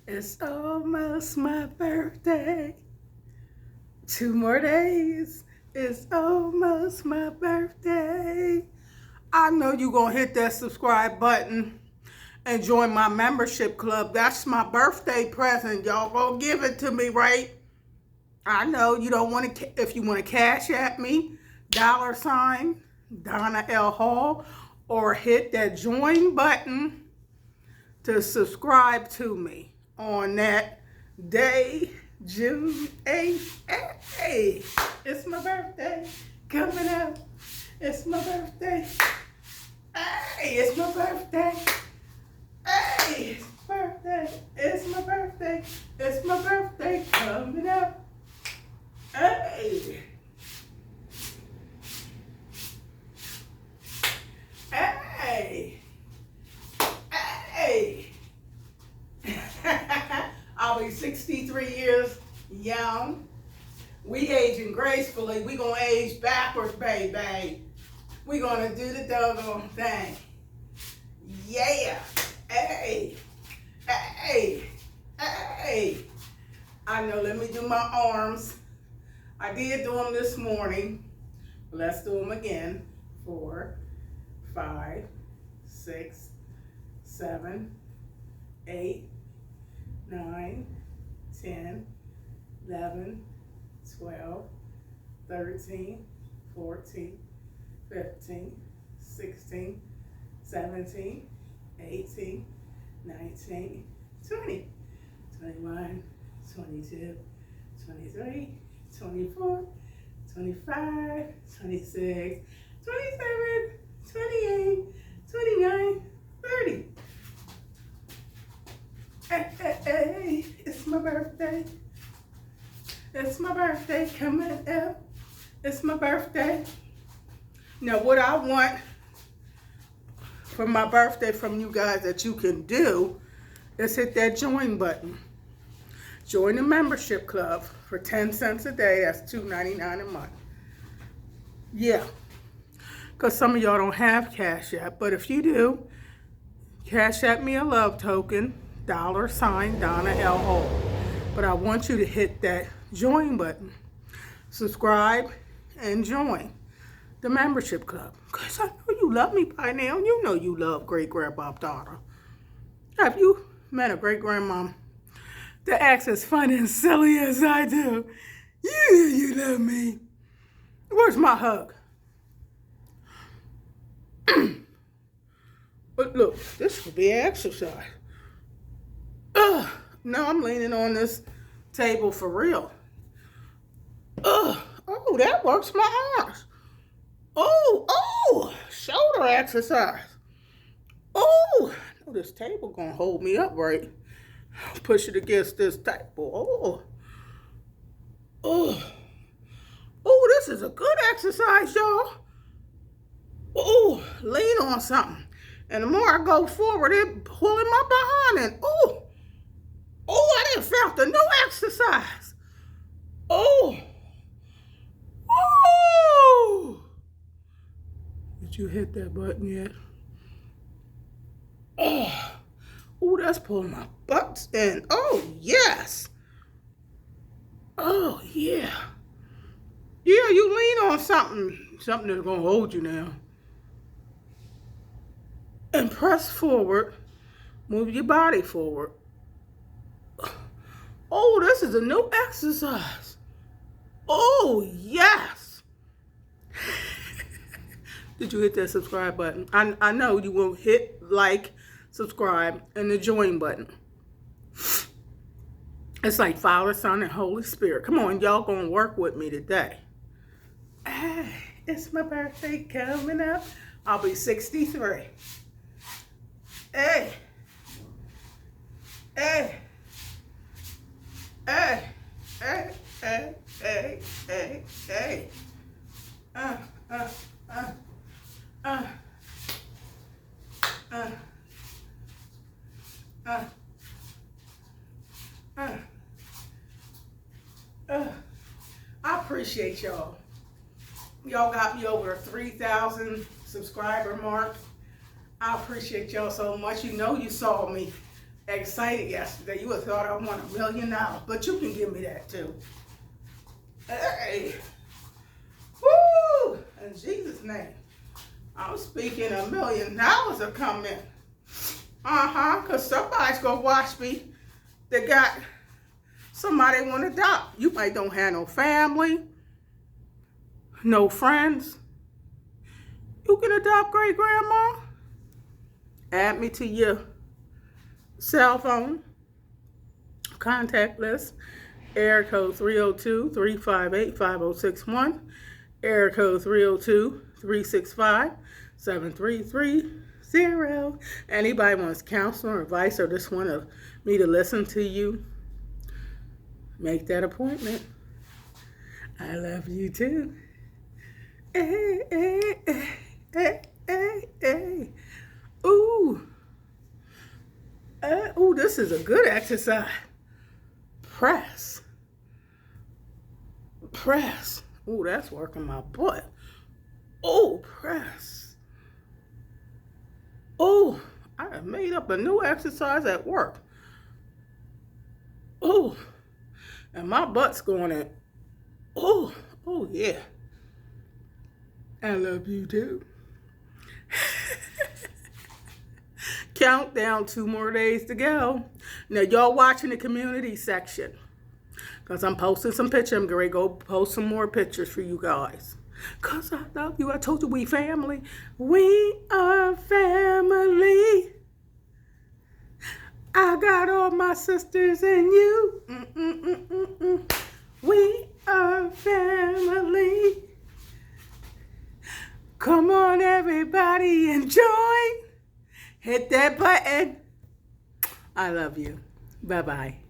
It's almost my birthday. 2 more days. It's almost my birthday. I know you're going to hit that subscribe button and join my membership club. That's my birthday present. Y'all gonna give it to me, right? I know you don't want to, if you want to cash at me, $ Donna L. Hall, or hit that join button to subscribe to me on that day, June 8th. Hey, it's my birthday coming up. It's my birthday. Hey, it's my birthday. Hey, it's my birthday. It's my birthday. It's my birthday coming up. Hey. Hey. Hey. I'll be 63 years young. We aging gracefully. We gonna age backwards, baby. We gonna do the doggone thing. Yeah. Hey. Hey. Hey. I know, let me do my arms. I did do them this morning. Let's do them again. 4, 5, 6, 7, 8, 9, 10, 11, 12, 13, 14, 15, 16, 17, 18, 19, 20, 21, 22, 23, 24, 25, 26, 27, 28, 29, 30. Hey, hey, hey, it's my birthday. It's my birthday coming up. It's my birthday. Now, what I want for my birthday from you guys that you can do is hit that join button. Join the membership club for 10 cents a day. That's $2.99 a month. Yeah, because some of y'all don't have Cash App, but if you do, Cash App me a love token, $ Donna L. Hall. But I want you to hit that join button, subscribe, and join the membership club. Because I know you love me by now. You know you love Great Grandpa Donna. Have you met a great grandma that acts as fun and silly as I do? You love me. Where's my hug? But look, this would be exercise. No, I'm leaning on this table for real. Oh, that works my arms. Shoulder exercise. Oh, I know this table gonna hold me up right. Push it against this table. This is a good exercise, y'all. Lean on something. And the more I go forward, it pulling my behind in. I didn't felt the new exercise. Did you hit that button yet? That's pulling my butt in. Yes. Yeah. Yeah, you lean on something that's gonna hold you now. And press forward. Move your body forward. This is a new exercise. Yes. Did you hit that subscribe button? I know you will hit like, subscribe, and the join button. It's like Father, Son, and Holy Spirit. Come on, y'all gonna work with me today. Hey, it's my birthday coming up. I'll be 63. Hey. Hey. Hey. Hey. Hey. Hey. Hey. Hey. I appreciate y'all. Y'all got me over 3,000 subscriber mark. I appreciate y'all so much. You know you saw me excited yesterday. You would have thought I won $1 million, but you can give me that too. Hey. Woo! In Jesus' name. I'm speaking $1 million are coming. Because somebody's going to watch me that got somebody want to adopt. You might don't have no family, no friends. You can adopt great-grandma. Add me to your cell phone contact list. Area code 302-358-5061. Area code 302-365-7330. Anybody wants counseling or advice or just want me to listen to you, make that appointment. I love you too. Hey, hey, hey, hey, hey. Ooh. Ooh, this is a good exercise. Press. Press. Ooh, that's working my butt. Oh, press. Oh, I have made up a new exercise at work. Oh, and my butt's going in. Oh, oh yeah. I love you too. Countdown, 2 more days to go. Now, y'all watching the community section. Because I'm posting some pictures. I'm going to go post some more pictures for you guys. Because I love you. I told you we family. We are family. I got all my sisters and you. We are family. Come on, everybody, and join. Hit that button. I love you. Bye-bye.